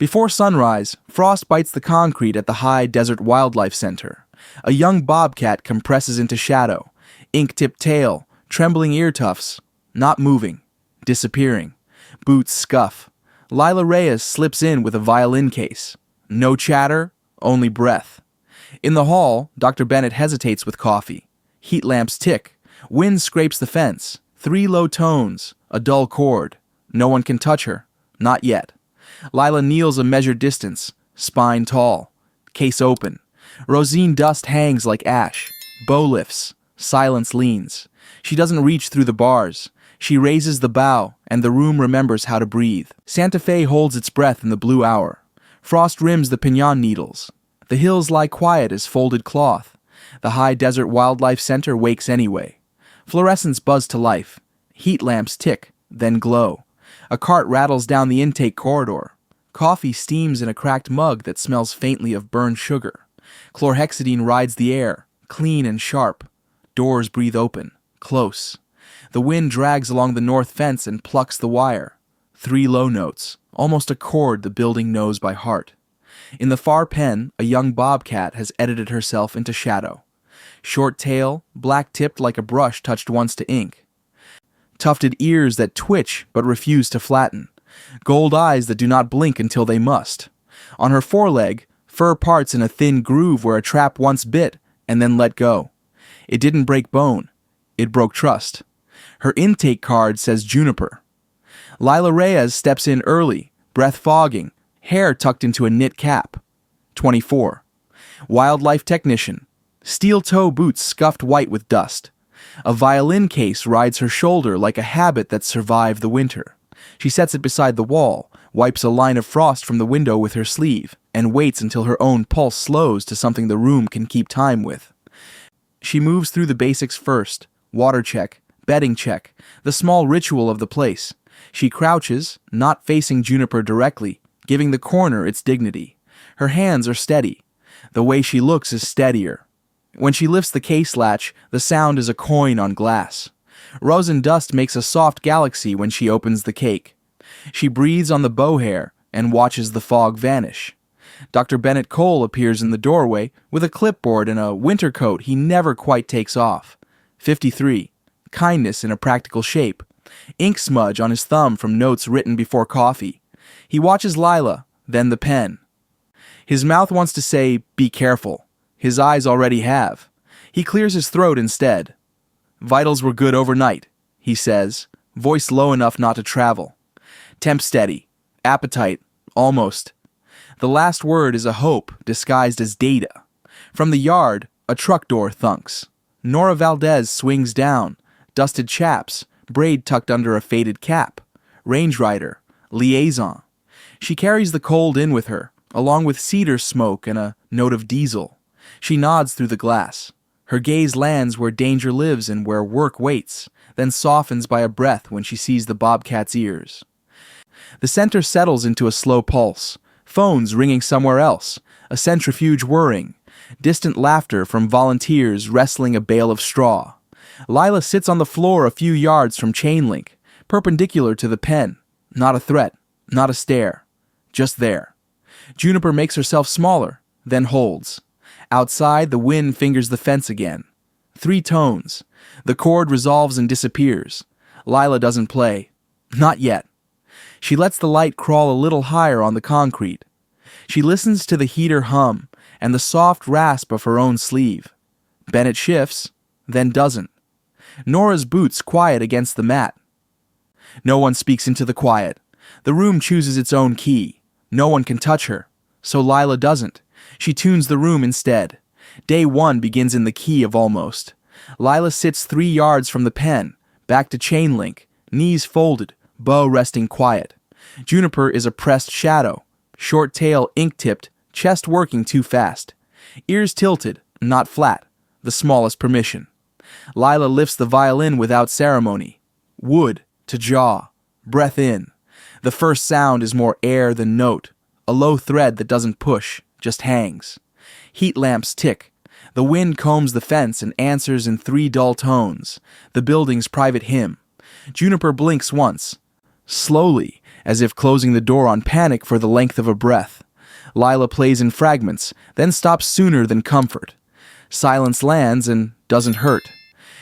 Before sunrise, frost bites the concrete at the High Desert Wildlife Center. A young bobcat compresses into shadow, ink-tipped tail, trembling ear tufts, not moving, disappearing. Boots scuff. Lila Reyes slips in with a violin case. No chatter, only breath. In the hall, Dr. Bennett hesitates with coffee. Heat lamps tick. Wind scrapes the fence. 3 low tones, a dull chord. No one can touch her. Not yet. Lila kneels a measured distance, spine tall. Case open. Rosine dust hangs like ash. Bow lifts. Silence leans. She doesn't reach through the bars. She raises the bow, and the room remembers how to breathe. Santa Fe holds its breath in the blue hour. Frost rims the pinon needles. The hills lie quiet as folded cloth. The High Desert Wildlife Center wakes anyway. Fluorescents buzz to life. Heat lamps tick, then glow. A cart rattles down the intake corridor. Coffee steams in a cracked mug that smells faintly of burned sugar. Chlorhexidine rides the air, clean and sharp. Doors breathe open, close. The wind drags along the north fence and plucks the wire. 3 low notes, almost a chord the building knows by heart. In the far pen, a young bobcat has edited herself into shadow. Short tail, black-tipped like a brush touched once to ink. Tufted ears that twitch but refuse to flatten. Gold eyes that do not blink until they must. On her foreleg, fur parts in a thin groove where a trap once bit and then let go. It didn't break bone. It broke trust. Her intake card says Juniper. Lila Reyes steps in early, breath fogging, hair tucked into a knit cap. 24. Wildlife technician. Steel-toe boots scuffed white with dust. A violin case rides her shoulder like a habit that survived the winter. She sets it beside the wall, wipes a line of frost from the window with her sleeve, and waits until her own pulse slows to something the room can keep time with. She moves through the basics first. Water check, bedding check, the small ritual of the place. She crouches, not facing Juniper directly, giving the corner its dignity. Her hands are steady. The way she looks is steadier. When she lifts the case latch, the sound is a coin on glass. Rosin dust makes a soft galaxy when she opens the cake. She breathes on the bow hair and watches the fog vanish. Dr. Bennett Cole appears in the doorway with a clipboard and a winter coat he never quite takes off. 53. Kindness in a practical shape. Ink smudge on his thumb from notes written before coffee. He watches Lila, then the pen. His mouth wants to say, "Be careful." His eyes already have. He clears his throat instead. "Vitals were good overnight," he says, voice low enough not to travel. "Temp steady. Appetite, almost." The last word is a hope disguised as data. From the yard, a truck door thunks. Nora Valdez swings down, dusted chaps, braid tucked under a faded cap. Range rider, liaison. She carries the cold in with her, along with cedar smoke and a note of diesel. She nods through the glass. Her gaze lands where danger lives and where work waits, then softens by a breath when she sees the bobcat's ears. The center settles into a slow pulse, phones ringing somewhere else, a centrifuge whirring, distant laughter from volunteers wrestling a bale of straw. Lila sits on the floor a few yards from chain link, perpendicular to the pen. Not a threat, not a stare, just there. Juniper makes herself smaller, then holds. Outside, the wind fingers the fence again. 3 tones. The chord resolves and disappears. Lila doesn't play. Not yet. She lets the light crawl a little higher on the concrete. She listens to the heater hum and the soft rasp of her own sleeve. Bennett shifts, then doesn't. Nora's boots quiet against the mat. No one speaks into the quiet. The room chooses its own key. No one can touch her, so Lila doesn't. She tunes the room instead. Day 1 begins in the key of almost. Lila sits 3 yards from the pen, back to chain link, knees folded, bow resting quiet. Juniper is a pressed shadow, short tail ink-tipped, chest working too fast. Ears tilted, not flat, the smallest permission. Lila lifts the violin without ceremony. Wood to jaw, breath in. The first sound is more air than note, a low thread that doesn't push, just hangs. Heat lamps tick. The wind combs the fence and answers in 3 dull tones, the building's private hymn. Juniper blinks once. Slowly, as if closing the door on panic for the length of a breath. Lila plays in fragments, then stops sooner than comfort. Silence lands and doesn't hurt.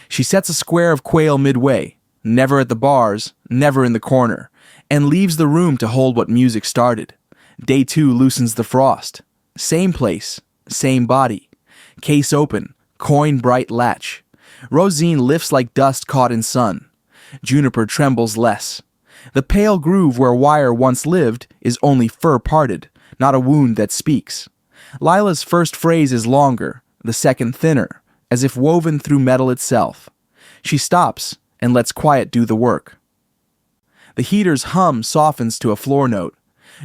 She sets a square of quail midway, never at the bars, never in the corner, and leaves the room to hold what music started. Day 2 loosens the frost. Same place, same body. Case open, coin bright latch. Rosine lifts like dust caught in sun. Juniper trembles less. The pale groove where wire once lived is only fur parted, not a wound that speaks. Lila's first phrase is longer, the second thinner, as if woven through metal itself. She stops and lets quiet do the work. The heater's hum softens to a floor note.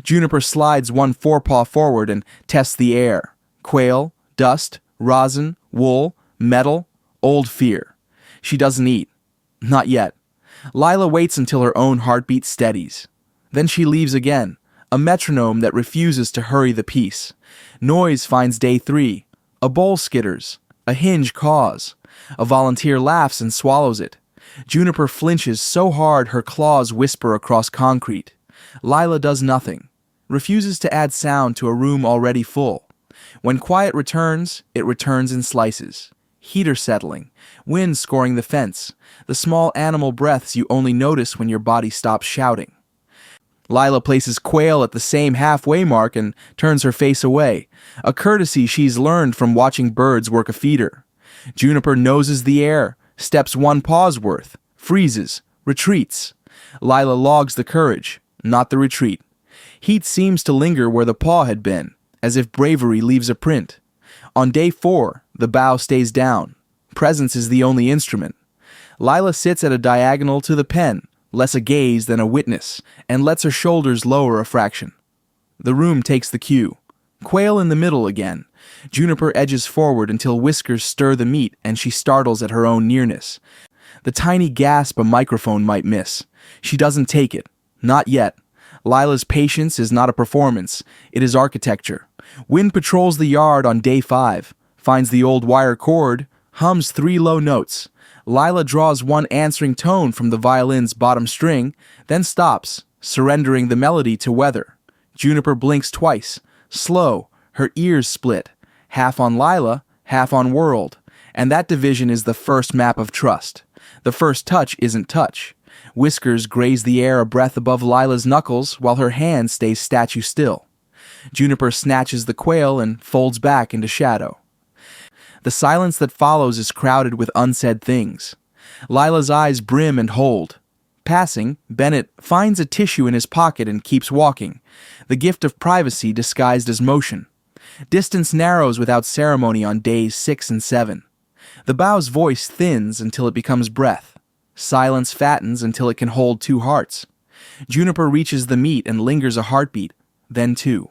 Juniper slides one forepaw forward and tests the air. Quail, dust, rosin, wool, metal, old fear. She doesn't eat. Not yet. Lila waits until her own heartbeat steadies. Then she leaves again, a metronome that refuses to hurry the piece. Noise finds day 3. A bowl skitters. A hinge caws. A volunteer laughs and swallows it. Juniper flinches so hard her claws whisper across concrete. Lila does nothing, refuses to add sound to a room already full. When quiet returns, it returns in slices. Heater settling, wind scoring the fence, the small animal breaths you only notice when your body stops shouting. Lila places quail at the same halfway mark and turns her face away, a courtesy she's learned from watching birds work a feeder. Juniper noses the air, steps one paw's worth, freezes, retreats. Lila logs the courage, not the retreat. Heat seems to linger where the paw had been, as if bravery leaves a print. On day 4, the bow stays down. Presence is the only instrument. Lila sits at a diagonal to the pen, less a gaze than a witness, and lets her shoulders lower a fraction. The room takes the cue. Quail in the middle again. Juniper edges forward until whiskers stir the meat and she startles at her own nearness. The tiny gasp a microphone might miss. She doesn't take it. Not yet. Lila's patience is not a performance. It is architecture. Wind patrols the yard on day 5, finds the old wire cord, hums 3 low notes. Lila draws one answering tone from the violin's bottom string, then stops, surrendering the melody to weather. Juniper blinks twice. Slow, her ears split. Half on Lila, half on world. And that division is the first map of trust. The first touch isn't touch. Whiskers graze the air a breath above Lila's knuckles while her hand stays statue still. Juniper snatches the quail and folds back into shadow. The silence that follows is crowded with unsaid things. Lila's eyes brim and hold. Passing, Bennett finds a tissue in his pocket and keeps walking, the gift of privacy disguised as motion. Distance narrows without ceremony on days 6 and 7. The bow's voice thins until it becomes breath. Silence fattens until it can hold 2 hearts. Juniper reaches the meat and lingers a heartbeat, then 2.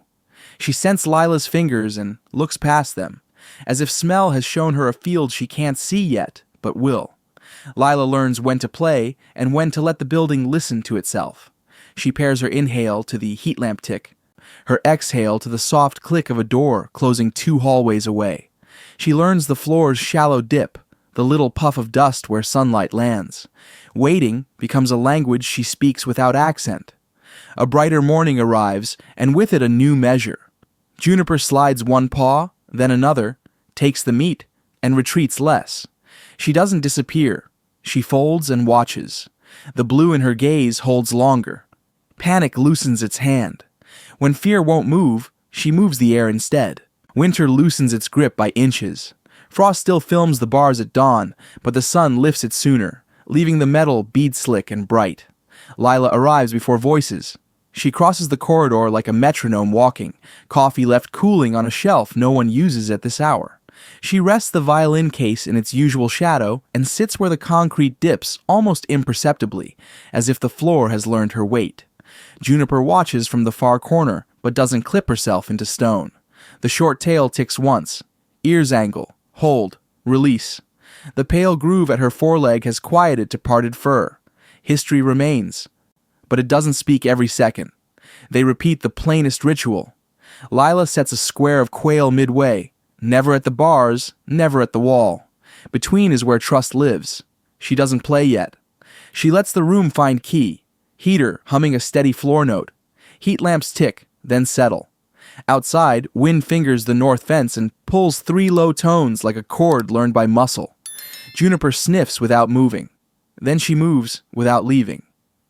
She scents Lila's fingers and looks past them, as if smell has shown her a field she can't see yet, but will. Lila learns when to play and when to let the building listen to itself. She pairs her inhale to the heat lamp tick, her exhale to the soft click of a door closing 2 hallways away. She learns the floor's shallow dip, the little puff of dust where sunlight lands. Waiting becomes a language she speaks without accent. A brighter morning arrives, and with it a new measure. Juniper slides one paw, then another, takes the meat, and retreats less. She doesn't disappear. She folds and watches. The blue in her gaze holds longer. Panic loosens its hand. When fear won't move, she moves the air instead. Winter loosens its grip by inches. Frost still films the bars at dawn, but the sun lifts it sooner, leaving the metal bead-slick and bright. Lila arrives before voices. She crosses the corridor like a metronome walking, coffee left cooling on a shelf no one uses at this hour. She rests the violin case in its usual shadow and sits where the concrete dips almost imperceptibly, as if the floor has learned her weight. Juniper watches from the far corner, but doesn't clip herself into stone. The short tail ticks once. Ears angle, hold, release. The pale groove at her foreleg has quieted to parted fur. History remains, but it doesn't speak every second. They repeat the plainest ritual. Lila sets a square of quail midway, never at the bars, never at the wall. Between is where trust lives. She doesn't play yet. She lets the room find key. Heater humming a steady floor note. Heat lamps tick, then settle. Outside, wind fingers the north fence and pulls 3 low tones like a chord learned by muscle. Juniper sniffs without moving. Then she moves without leaving.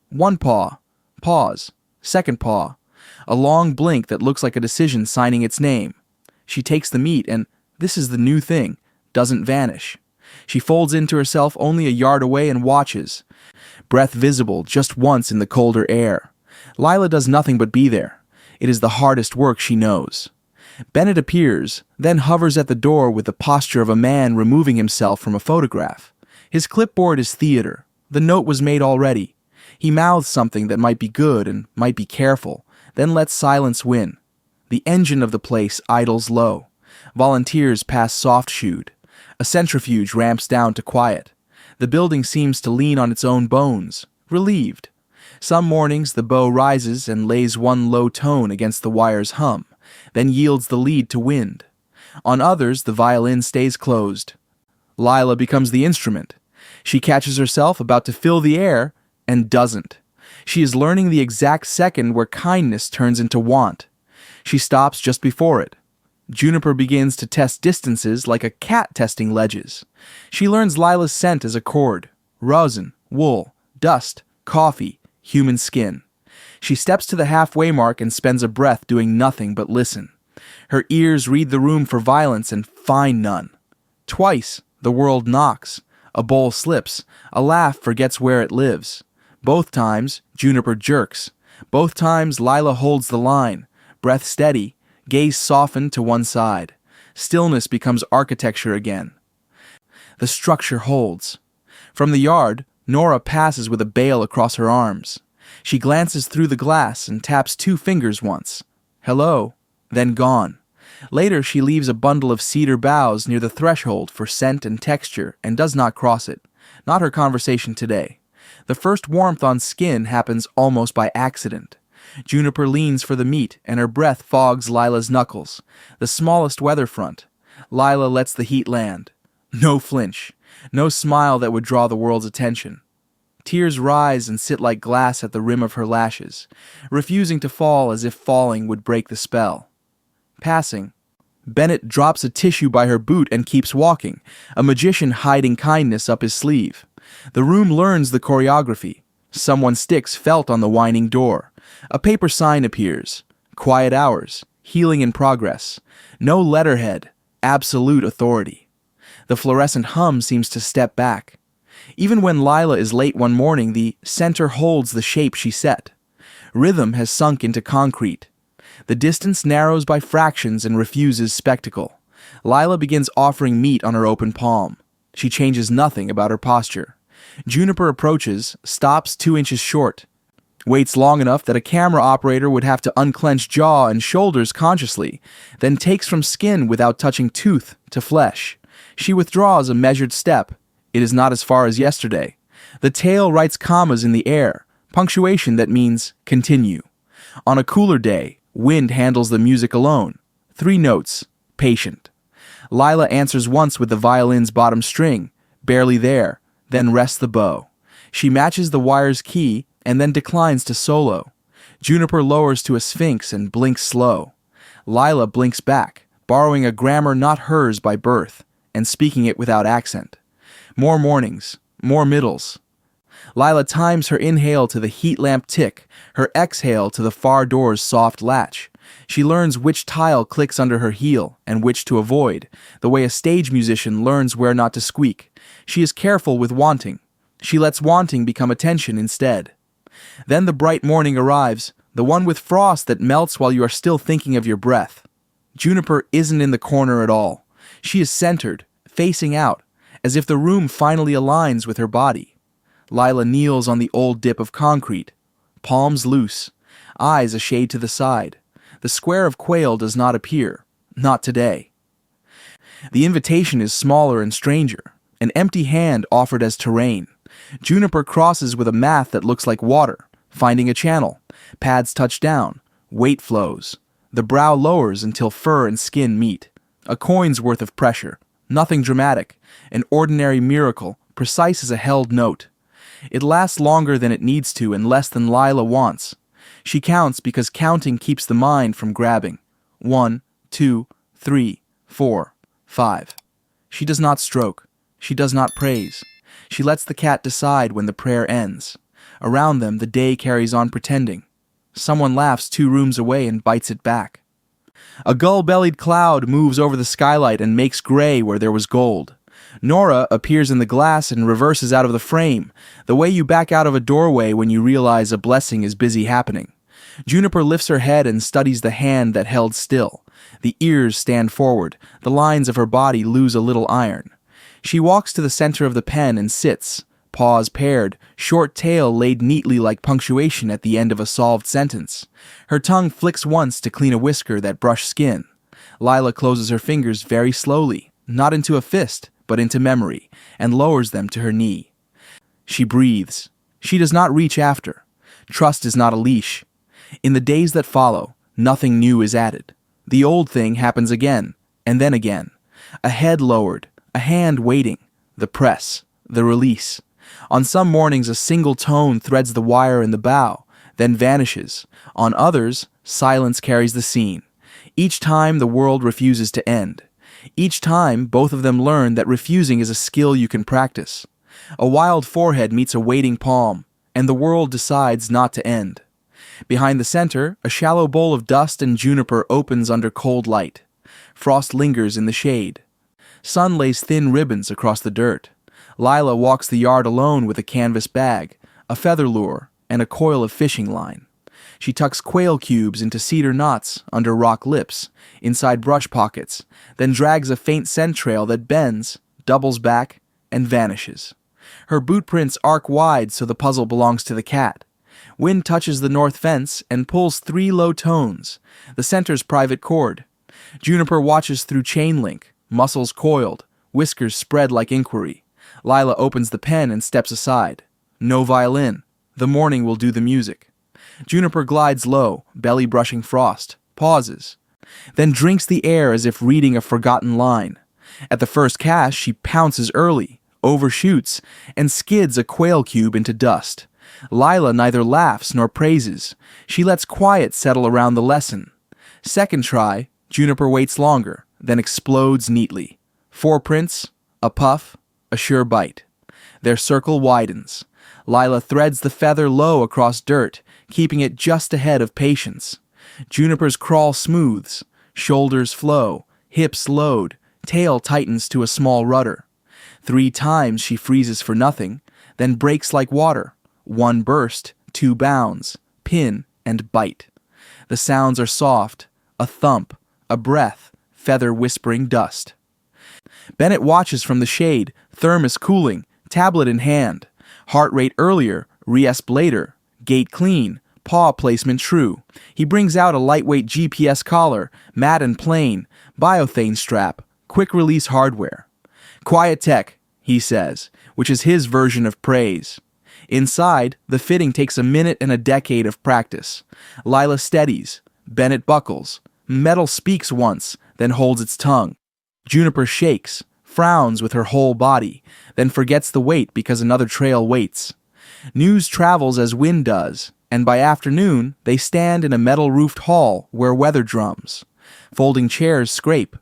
1 paw. Pause. 2nd paw. A long blink that looks like a decision signing its name. She takes the meat and, this is the new thing, doesn't vanish. She folds into herself only a yard away and watches. Breath visible just once in the colder air. Lila does nothing but be there. It is the hardest work she knows. Bennett appears, then hovers at the door with the posture of a man removing himself from a photograph. His clipboard is theater. The note was made already. He mouths something that might be good and might be careful, then lets silence win. The engine of the place idles low. Volunteers pass soft-shoed. A centrifuge ramps down to quiet. The building seems to lean on its own bones, relieved. Some mornings the bow rises and lays 1 low tone against the wire's hum, then yields the lead to wind. On others the violin stays closed. Lila becomes the instrument. She catches herself about to fill the air and doesn't. She is learning the exact second where kindness turns into want. She stops just before it. Juniper begins to test distances like a cat testing ledges. She learns Lila's scent as a chord: rosin, wool, dust, coffee, human skin. She steps to the halfway mark and spends a breath doing nothing but listen. Her ears read the room for violence and find none. Twice the world knocks. A bowl slips. A laugh forgets where it lives. Both times Juniper jerks. Both times Lila holds the line. Breath steady. Gaze softened to one side. Stillness becomes architecture again. The structure holds. From the yard, Nora passes with a bale across her arms. She glances through the glass and taps 2 fingers once. Hello, then gone. Later she leaves a bundle of cedar boughs near the threshold for scent and texture and does not cross it. Not her conversation today. The first warmth on skin happens almost by accident. Juniper leans for the meat, and her breath fogs Lila's knuckles. The smallest weather front. Lila lets the heat land. No flinch. No smile that would draw the world's attention. Tears rise and sit like glass at the rim of her lashes, refusing to fall as if falling would break the spell. Passing. Bennett drops a tissue by her boot and keeps walking, a magician hiding kindness up his sleeve. The room learns the choreography. Someone sticks felt on the whining door. A paper sign appears. Quiet hours. Healing in progress. No letterhead. Absolute authority. The fluorescent hum seems to step back. Even when Lila is late one morning, the center holds the shape she set. Rhythm has sunk into concrete. The distance narrows by fractions and refuses spectacle. Lila begins offering meat on her open palm. She changes nothing about her posture. Juniper approaches, stops 2 inches short. Waits long enough that a camera operator would have to unclench jaw and shoulders consciously, then takes from skin without touching tooth to flesh. She withdraws a measured step. It is not as far as yesterday. The tail writes commas in the air, punctuation that means continue. On a cooler day, wind handles the music alone. 3 notes, patient. Lila answers once with the violin's bottom string, barely there, then rests the bow. She matches the wire's key and then declines to solo. Juniper lowers to a sphinx and blinks slow. Lila blinks back, borrowing a grammar not hers by birth, and speaking it without accent. More mornings, more middles. Lila times her inhale to the heat lamp tick, her exhale to the far door's soft latch. She learns which tile clicks under her heel and which to avoid, the way a stage musician learns where not to squeak. She is careful with wanting. She lets wanting become attention instead. Then the bright morning arrives, the one with frost that melts while you are still thinking of your breath. Juniper isn't in the corner at all. She is centered, facing out, as if the room finally aligns with her body. Lila kneels on the old dip of concrete, palms loose, eyes a shade to the side. The square of quail does not appear, not today. The invitation is smaller and stranger, an empty hand offered as terrain. Juniper crosses with a math that looks like water, finding a channel. Pads touch down, weight flows. The brow lowers until fur and skin meet. A coin's worth of pressure, nothing dramatic, an ordinary miracle, precise as a held note. It lasts longer than it needs to and less than Lila wants. She counts because counting keeps the mind from grabbing. 1, 2, 3, 4, 5. She does not stroke. She does not praise. She lets the cat decide when the prayer ends. Around them, the day carries on pretending. Someone laughs 2 rooms away and bites it back. A gull-bellied cloud moves over the skylight and makes gray where there was gold. Nora appears in the glass and reverses out of the frame, the way you back out of a doorway when you realize a blessing is busy happening. Juniper lifts her head and studies the hand that held still. The ears stand forward. The lines of her body lose a little iron. She walks to the center of the pen and sits, paws paired, short tail laid neatly like punctuation at the end of a solved sentence. Her tongue flicks once to clean a whisker that brushed skin. Lila closes her fingers very slowly, not into a fist, but into memory, and lowers them to her knee. She breathes. She does not reach after. Trust is not a leash. In the days that follow, nothing new is added. The old thing happens again, and then again. A head lowered, a hand waiting, the press, the release. On some mornings, a single tone threads the wire in the bow, then vanishes. On others, silence carries the scene. Each time, the world refuses to end. Each time, both of them learn that refusing is a skill you can practice. A wild forehead meets a waiting palm, and the world decides not to end. Behind the center, a shallow bowl of dust and juniper opens under cold light. Frost lingers in the shade. Sun lays thin ribbons across the dirt. Lila walks the yard alone with a canvas bag, a feather lure, and a coil of fishing line. She tucks quail cubes into cedar knots under rock lips, inside brush pockets, then drags a faint scent trail that bends, doubles back, and vanishes. Her boot prints arc wide so the puzzle belongs to the cat. Wind touches the north fence and pulls 3 low tones, the center's private chord. Juniper watches through chain link, muscles coiled, whiskers spread like inquiry. Lila opens the pen and steps aside. No violin. The morning will do the music. Juniper glides low, belly brushing frost, pauses, then drinks the air as if reading a forgotten line. At the first cast, she pounces early, overshoots, and skids a quail cube into dust. Lila neither laughs nor praises. She lets quiet settle around the lesson. Second try, Juniper waits longer, then explodes neatly. 4 prints, a puff, a sure bite. Their circle widens. Lila threads the feather low across dirt, keeping it just ahead of patience. Juniper's crawl smooths, shoulders flow, hips load, tail tightens to a small rudder. 3 times she freezes for nothing, then breaks like water. 1 burst, 2 bounds, pin, and bite. The sounds are soft, a thump, a breath, feather whispering dust. Bennett watches from the shade, thermos cooling, tablet in hand. Heart rate earlier, resp later, gait clean, paw placement true. He brings out a lightweight GPS collar, matte and plain, biothane strap, quick release hardware. Quiet tech, he says, which is his version of praise. Inside, the fitting takes a minute and a decade of practice. Lila steadies. Bennett buckles. Metal speaks once, then holds its tongue. Juniper shakes, frowns with her whole body, then forgets the weight because another trail waits. News travels as wind does, and by afternoon, they stand in a metal-roofed hall where weather drums. Folding chairs scrape.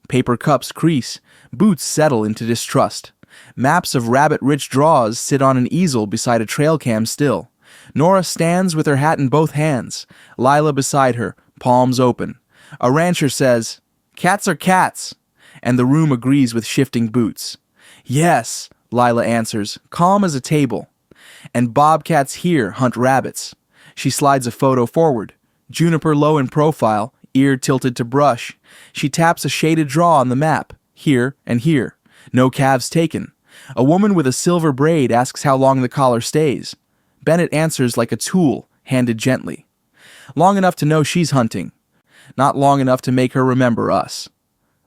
Paper cups crease. Boots settle into distrust. Maps of rabbit-rich draws sit on an easel beside a trail cam still. Nora stands with her hat in both hands, Lila beside her, palms open. A rancher says, "Cats are cats," and the room agrees with shifting boots. "Yes," Lila answers, calm as a table. "And bobcats here hunt rabbits." She slides a photo forward. Juniper low in profile, ear tilted to brush. She taps a shaded draw on the map, here and here. No calves taken. A woman with a silver braid asks how long the collar stays. Bennett answers like a tool, handed gently. Long enough to know she's hunting. Not long enough to make her remember us.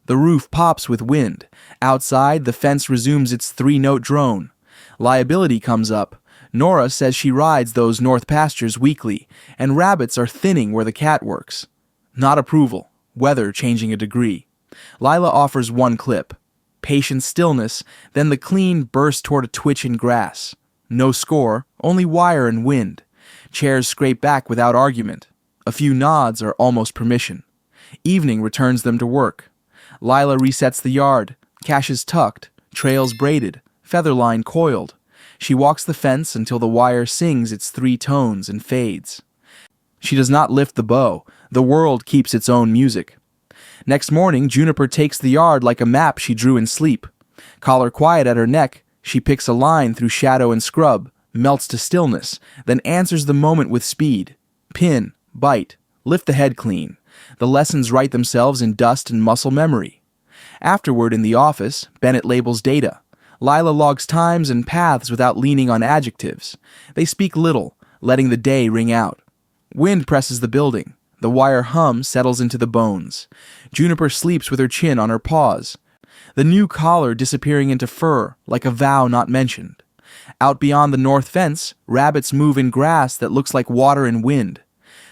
The roof pops with wind. Outside, the fence resumes its 3-note drone. Liability comes up. Nora says she rides those north pastures weekly, and rabbits are thinning where the cat works. Not approval. Weather changing a degree. Lila offers 1 clip. Patient stillness, then the clean burst toward a twitch in grass. No score, only wire and wind. Chairs scrape back without argument. A few nods are almost permission. Evening returns them to work. Lila resets the yard, caches tucked, trails braided, featherline coiled. She walks the fence until the wire sings its 3 tones and fades. She does not lift the bow. The world keeps its own music. Next morning, Juniper takes the yard like a map she drew in sleep. Collar quiet at her neck, she picks a line through shadow and scrub, melts to stillness, then answers the moment with speed. Pin, bite, lift the head clean. The lessons write themselves in dust and muscle memory. Afterward, in the office, Bennett labels data. Lila logs times and paths without leaning on adjectives. They speak little, letting the day ring out. Wind presses the building. The wire hum settles into the bones. Juniper sleeps with her chin on her paws. The new collar disappearing into fur, like a vow not mentioned. Out beyond the north fence, rabbits move in grass that looks like water and wind.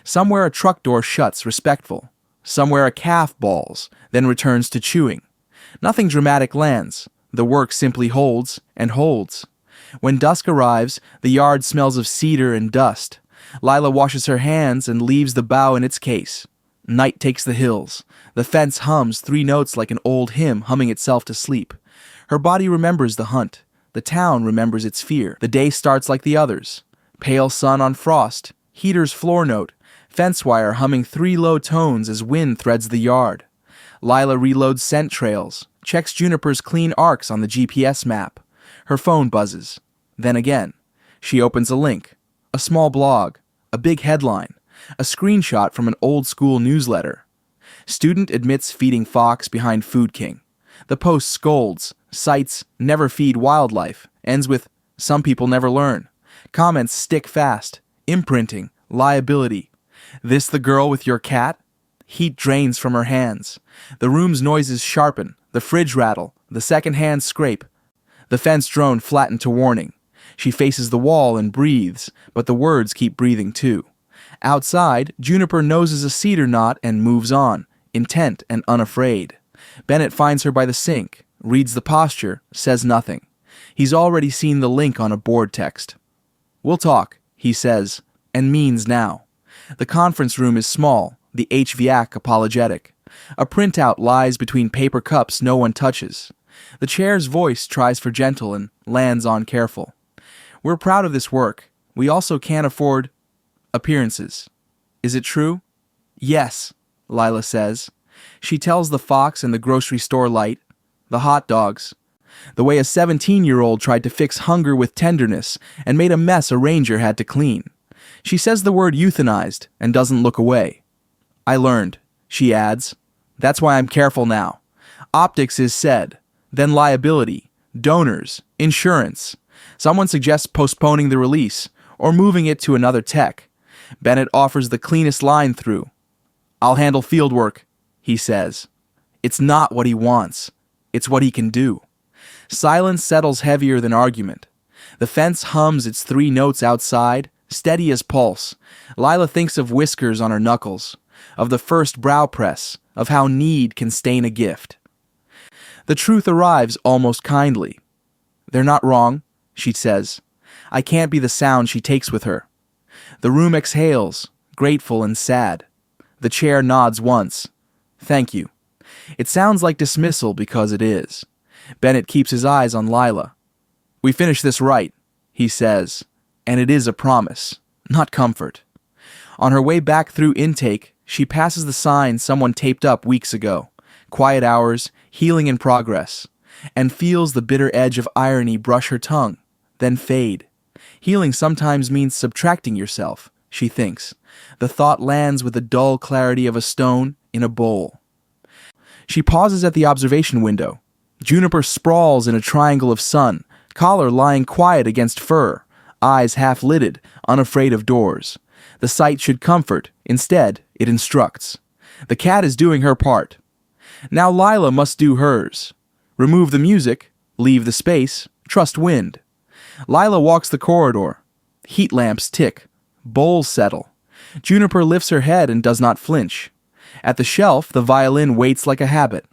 Somewhere a truck door shuts, respectful. Somewhere a calf bawls, then returns to chewing. Nothing dramatic lands. The work simply holds and holds. When dusk arrives, the yard smells of cedar and dust. Lila washes her hands and leaves the bow in its case. Night takes the hills. The fence hums 3 notes like an old hymn humming itself to sleep. Her body remembers the hunt. The town remembers its fear. The day starts like the others. Pale sun on frost, heater's floor note, fence wire humming 3 low tones as wind threads the yard. Lila reloads scent trails, checks Juniper's clean arcs on the GPS map. Her phone buzzes. Then again. She opens a link. A small blog. A big headline. A screenshot from an old-school newsletter. Student admits feeding fox behind Food King. The post scolds, cites never feed wildlife, ends with some people never learn. Comments stick fast. Imprinting. Liability. This the girl with your cat? Heat drains from her hands. The room's noises sharpen. The fridge rattle. The second-hand scrape. The fence drone flattened to warning. She faces the wall and breathes, but the words keep breathing too. Outside, Juniper noses a cedar knot and moves on, intent and unafraid. Bennett finds her by the sink, reads the posture, says nothing. He's already seen the link on a board text. "We'll talk," he says, and means now. The conference room is small, the HVAC apologetic. A printout lies between paper cups no one touches. The chair's voice tries for gentle and lands on careful. "We're proud of this work. We also can't afford appearances. Is it true?" "Yes," Lila says. She tells the fox and the grocery store light, the hot dogs, the way a 17-year-old tried to fix hunger with tenderness and made a mess a ranger had to clean. She says the word euthanized and doesn't look away. "I learned," she adds. "That's why I'm careful now. Optics is said, then liability, donors, insurance. Someone suggests postponing the release or moving it to another tech. Bennett offers the cleanest line through. "I'll handle field work," he says. It's not what he wants. It's what he can do. Silence settles heavier than argument. The fence hums its 3 notes outside, steady as pulse. Lila thinks of whiskers on her knuckles, of the first brow press, of how need can stain a gift. The truth arrives almost kindly. "They're not wrong," she says. I can't be the sound she takes with her. The room exhales, grateful and sad. The chair nods once. "Thank you." It sounds like dismissal because it is. Bennett keeps his eyes on Lila. "We finish this right," he says, and it is a promise, not comfort. On her way back through intake, she passes the sign someone taped up weeks ago. Quiet hours, healing in progress, and feels the bitter edge of irony brush her tongue, then fade. Healing sometimes means subtracting yourself, she thinks. The thought lands with the dull clarity of a stone in a bowl. She pauses at the observation window. Juniper sprawls in a triangle of sun, collar lying quiet against fur, eyes half-lidded, unafraid of doors. The sight should comfort. Instead, it instructs. The cat is doing her part. Now Lila must do hers. Remove the music, leave the space, trust wind. Lila walks the corridor. Heat lamps tick. Bowls settle. Juniper lifts her head and does not flinch. At the shelf, the violin waits like a habit.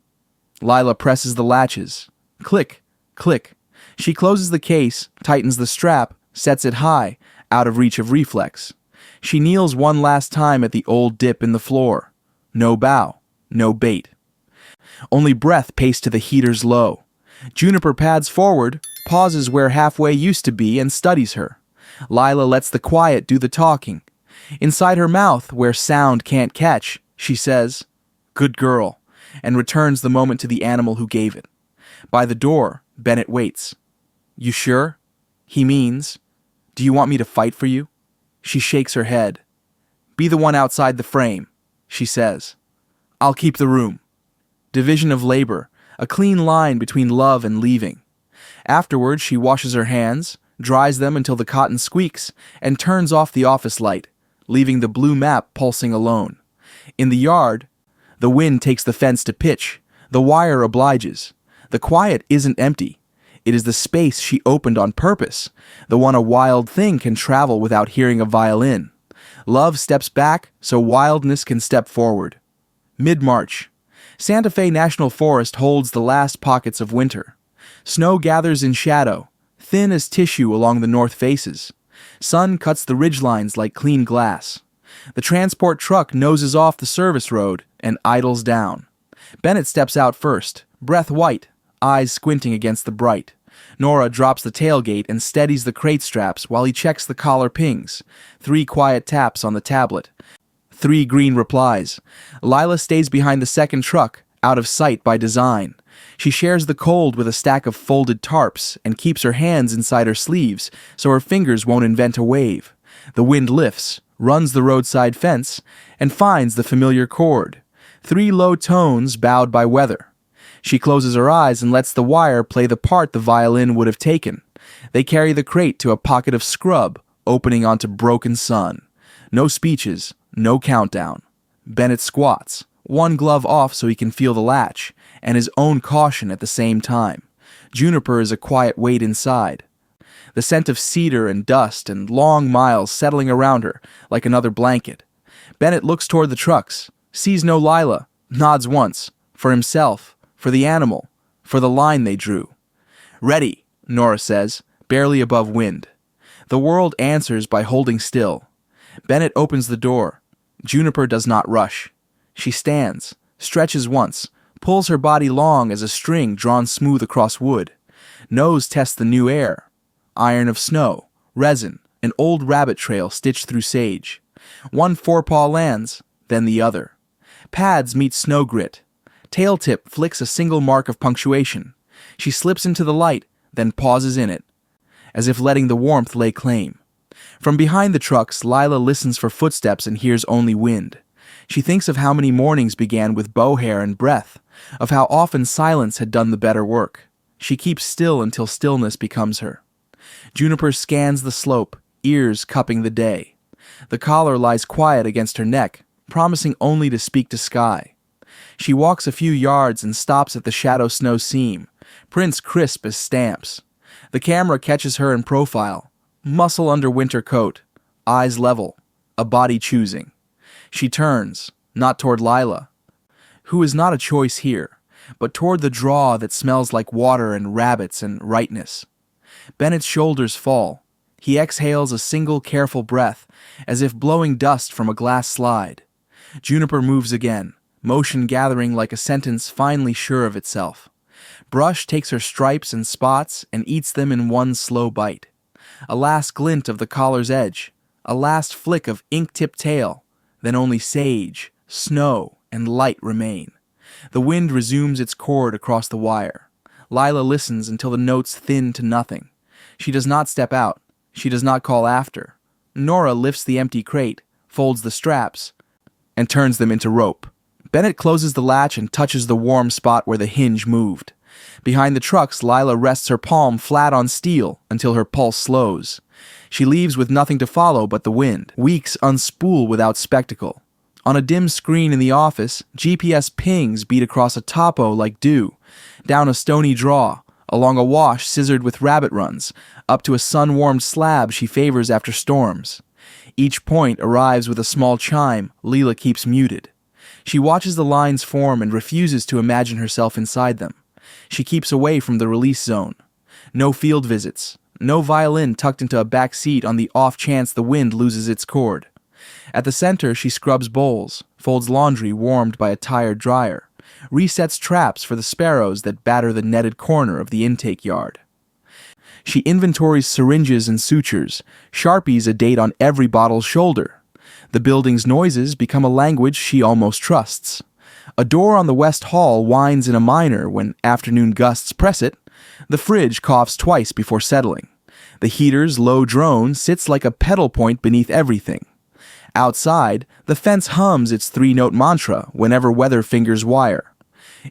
Lila presses the latches. Click, click. She closes the case, tightens the strap, sets it high, out of reach of reflex. She kneels one last time at the old dip in the floor. No bow, no bait. Only breath paced to the heater's low. Juniper pads forward, pauses where halfway used to be, and studies her. Lila lets the quiet do the talking. Inside her mouth, where sound can't catch, she says, "Good girl," and returns the moment to the animal who gave it. By the door, Bennett waits. "You sure?" He means, "Do you want me to fight for you?" She shakes her head. "Be the one outside the frame," she says. "I'll keep the room." Division of labor, a clean line between love and leaving. Afterwards, she washes her hands, dries them until the cotton squeaks, and turns off the office light, leaving the blue map pulsing alone. In the yard, the wind takes the fence to pitch. The wire obliges. The quiet isn't empty. It is the space she opened on purpose, the one a wild thing can travel without hearing a violin. Love steps back so wildness can step forward. Mid-March. Santa Fe National Forest holds the last pockets of winter. Snow gathers in shadow, thin as tissue along the north faces. Sun cuts the ridgelines like clean glass. The transport truck noses off the service road and idles down. Bennett steps out first, breath white, eyes squinting against the bright. Nora drops the tailgate and steadies the crate straps while he checks the collar pings. 3 quiet taps on the tablet. 3 green replies. Lila stays behind the second truck, out of sight by design. She shares the cold with a stack of folded tarps and keeps her hands inside her sleeves so her fingers won't invent a wave. The wind lifts, runs the roadside fence, and finds the familiar chord. 3 low tones bowed by weather. She closes her eyes and lets the wire play the part the violin would have taken. They carry the crate to a pocket of scrub, opening onto broken sun. No speeches, no countdown. Bennett squats, one glove off so he can feel the latch, and his own caution at the same time. Juniper is a quiet weight inside. The scent of cedar and dust and long miles settling around her like another blanket. Bennett looks toward the trucks, sees no Lila, nods once, for himself, for the animal, for the line they drew. "Ready," Nora says, barely above wind. The world answers by holding still. Bennett opens the door. Juniper does not rush. She stands, stretches once, pulls her body long as a string drawn smooth across wood. Nose tests the new air. Iron of snow, resin, an old rabbit trail stitched through sage. One forepaw lands, then the other. Pads meet snow grit. Tail tip flicks a single mark of punctuation. She slips into the light, then pauses in it, as if letting the warmth lay claim. From behind the trucks, Lila listens for footsteps and hears only wind. She thinks of how many mornings began with bow hair and breath, of how often silence had done the better work. She keeps still until stillness becomes her. Juniper scans the slope, ears cupping the day. The collar lies quiet against her neck, promising only to speak to sky. She walks a few yards and stops at the shadow snow seam, prints crisp as stamps. The camera catches her in profile, muscle under winter coat, eyes level, a body choosing. She turns, not toward Lila, who is not a choice here, but toward the draw that smells like water and rabbits and rightness. Bennett's shoulders fall. He exhales a single careful breath, as if blowing dust from a glass slide. Juniper moves again, motion gathering like a sentence finally sure of itself. Brush takes her stripes and spots and eats them in one slow bite. A last glint of the collar's edge, a last flick of ink-tipped tail, then only sage, snow, and light remain. The wind resumes its chord across the wire. Lila listens until the notes thin to nothing. She does not step out. She does not call after. Nora lifts the empty crate, folds the straps, and turns them into rope. Bennett closes the latch and touches the warm spot where the hinge moved. Behind the trucks, Lila rests her palm flat on steel until her pulse slows. She leaves with nothing to follow but the wind. Weeks unspool without spectacle. On a dim screen in the office, GPS pings beat across a topo like dew, down a stony draw, along a wash scissored with rabbit runs, up to a sun-warmed slab she favors after storms. Each point arrives with a small chime Lila keeps muted. She watches the lines form and refuses to imagine herself inside them. She keeps away from the release zone. No field visits, no violin tucked into a back seat on the off chance the wind loses its cord. At the center, she scrubs bowls, folds laundry warmed by a tired dryer, resets traps for the sparrows that batter the netted corner of the intake yard. She inventories syringes and sutures, sharpies a date on every bottle's shoulder. The building's noises become a language she almost trusts. A door on the west hall whines in a minor when afternoon gusts press it. The fridge coughs twice before settling. The heater's low drone sits like a pedal point beneath everything. Outside, the fence hums its three-note mantra whenever weather fingers wire.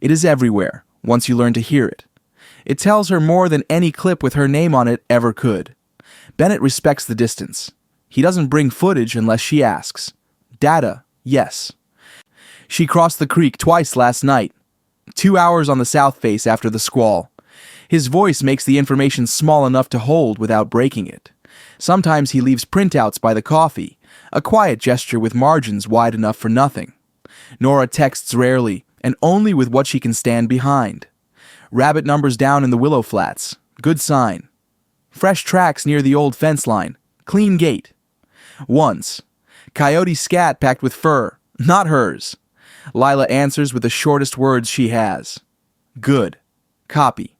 It is everywhere, once you learn to hear it. It tells her more than any clip with her name on it ever could. Bennett respects the distance. He doesn't bring footage unless she asks. Data, yes. She crossed the creek twice last night. 2 hours on the south face after the squall. His voice makes the information small enough to hold without breaking it. Sometimes he leaves printouts by the coffee, a quiet gesture with margins wide enough for nothing. Nora texts rarely, and only with what she can stand behind. Rabbit numbers down in the willow flats. Good sign. Fresh tracks near the old fence line. Clean gate. Once. Coyote scat packed with fur. Not hers. Lila answers with the shortest words she has. Good. Copy.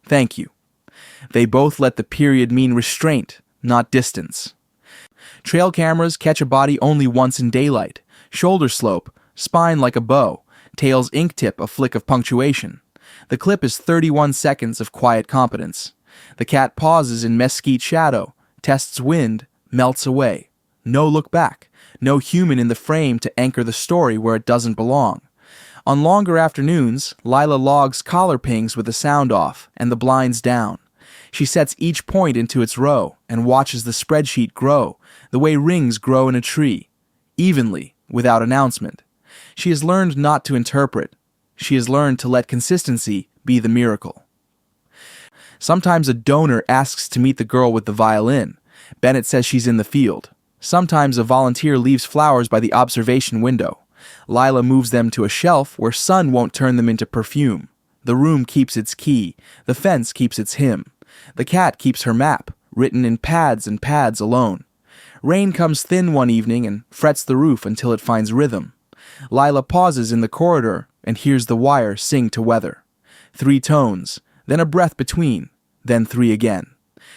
Thank you. They both let the period mean restraint, not distance. Trail cameras catch a body only once in daylight. Shoulder slope, spine like a bow, tail's ink tip a flick of punctuation. The clip is 31 seconds of quiet competence. The cat pauses in mesquite shadow, tests wind, melts away. No look back. No human in the frame to anchor the story where it doesn't belong. On longer afternoons, Lila logs collar pings with the sound off and the blinds down. She sets each point into its row and watches the spreadsheet grow, the way rings grow in a tree, evenly, without announcement. She has learned not to interpret. She has learned to let consistency be the miracle. Sometimes a donor asks to meet the girl with the violin. Bennett says she's in the field. Sometimes a volunteer leaves flowers by the observation window. Lila moves them to a shelf where sun won't turn them into perfume. The room keeps its key. The fence keeps its hymn. The cat keeps her map, written in pads and pads alone. Rain comes thin one evening and frets the roof until it finds rhythm. Lila pauses in the corridor and hears the wire sing to weather. 3 tones, then a breath between, then 3 again.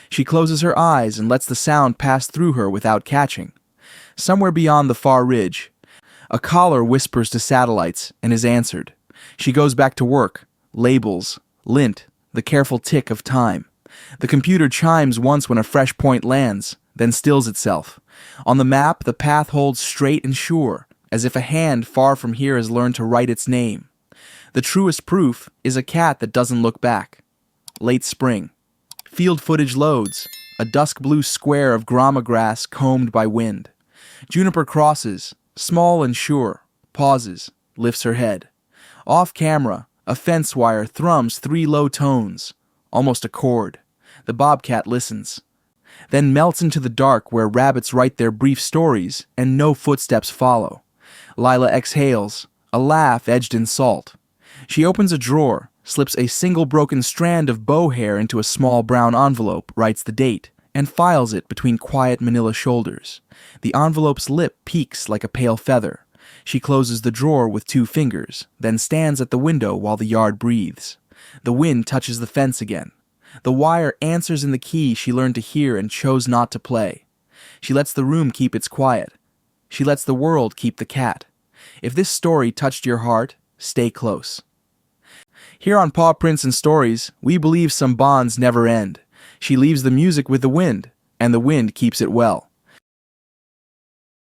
She closes her eyes and lets the sound pass through her without catching. Somewhere beyond the far ridge, a caller whispers to satellites and is answered. She goes back to work, labels, lint, the careful tick of time. The computer chimes once when a fresh point lands, then stills itself. On the map, the path holds straight and sure, as if a hand far from here has learned to write its name. The truest proof is a cat that doesn't look back. Late spring. Field footage loads, a dusk blue square of grama grass combed by wind. Juniper crosses, small and sure, pauses, lifts her head. Off camera, a fence wire thrums 3 low tones, almost a chord. The bobcat listens, then melts into the dark where rabbits write their brief stories and no footsteps follow. Lila exhales, a laugh edged in salt. She opens a drawer, slips a single broken strand of bow hair into a small brown envelope, writes the date, and files it between quiet manila shoulders. The envelope's lip peaks like a pale feather. She closes the drawer with 2 fingers, then stands at the window while the yard breathes. The wind touches the fence again. The wire answers in the key she learned to hear and chose not to play. She lets the room keep its quiet. She lets the world keep the cat. If this story touched your heart, stay close. Here on Paw Prints and Stories, we believe some bonds never end. She leaves the music with the wind, and the wind keeps it well.